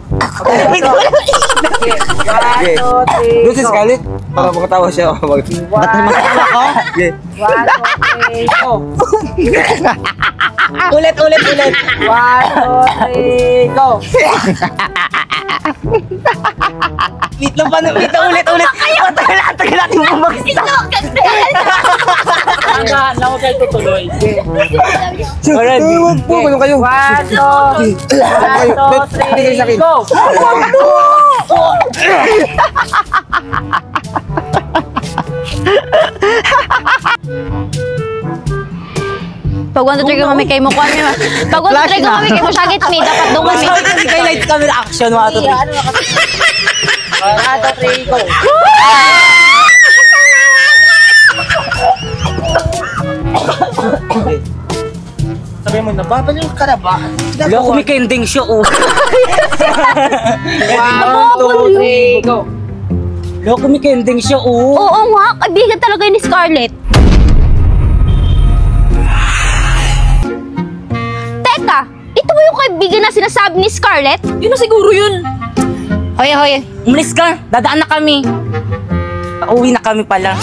Wait, wala. Okay. 1, 2, 3, Doon si Scarlett. Para makatawa siya. Ba't magkakala ko? Okay. 1, 2, 3, go. Ulit. 1, 2, 3, go. Wait lang pa. Ulit. Tagal natin bumagsak. Hanggang lang kayo tutuloy. Alright. Huwag po. Ganun kayo. 1, 2, 3, go. Pag 1, 2, 3 kami kay mo, kuhan mo. Pag 1, 2, 3 kami kay mo, sagit me. Dapat doon kami. Kasi kayo light camera action. 1, 2, 3. 1, 2, 3, go. Sabi mo, nababaliw ka na ba? Wala ko may kending siya, oh. 1, 2, 3, go. Wala ko may kending siya, oh. Oo nga, kaibigan talaga ni Scarlett. Teka, ito ba yung kaibigan na sinasabi ni Scarlett? Yun na siguro yun. Hoy, umalis ka. Dadaan na kami. Pauwi na kami pala.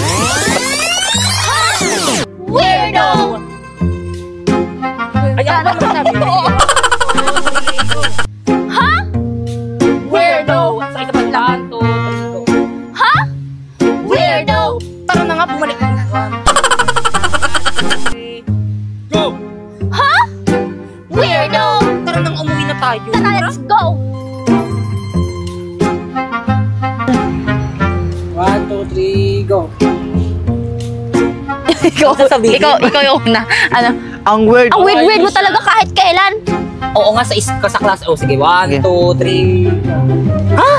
Weirdo! Ayan ba masabi? Ha? Weirdo! Sa ikapaglaan to. Ha? Weirdo! Tara na nga, bumalik na. Go! Ha? Weirdo! Tara nang umuwi na tayo. Tara, let's go! 1, 2, 3, go. Ikaw yung una. Ano? Ang weird. Ang weird mo talaga kahit kailan. Oo nga, sa class. Oh, sige. 1, 2, 3. Ha?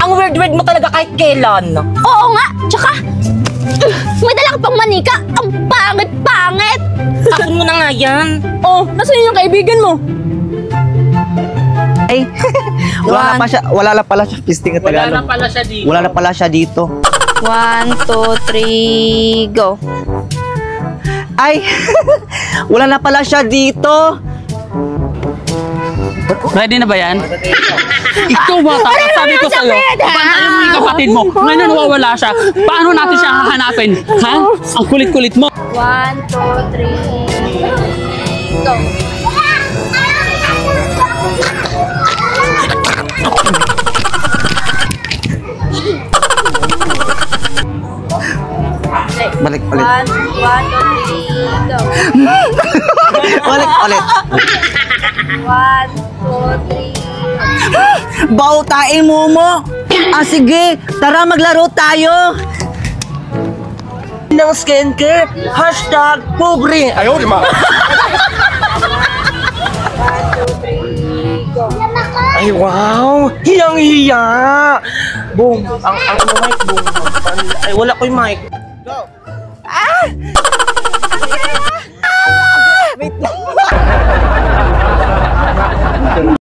Ang weird mo talaga kahit kailan. Oo nga, tsaka may dala ka pang manika. Ang pangit-pangit. Tapon mo na nga yan. Oh, nasaan yung kaibigan mo? Ay, wala na pala siya. Fisting at Tagalog. Wala na pala siya dito. 1, 2, 3, go. Ay, wala na pala siya dito. Ready na ba yan? Ikaw bata, sabi ko sa'yo, bantayan mo yung kapatid mo. Ngayon nawawala siya. Paano natin siya hahanapin? Ha? Ang kulit-kulit mo. 1, 2, 3, go. Balik ulit. 1, 2, 3, go. Ulit. 1, 2, 3. Bautain mo. Ah, sige. Tara, maglaro tayo. Ng skincare, #pobre. Ayaw, di ma. 1, 2, 3, go. Ay, wow! Hiyang-hiya! Boom! Ang mic, boom. Ay, wala ko yung mic. Go! Wait lang.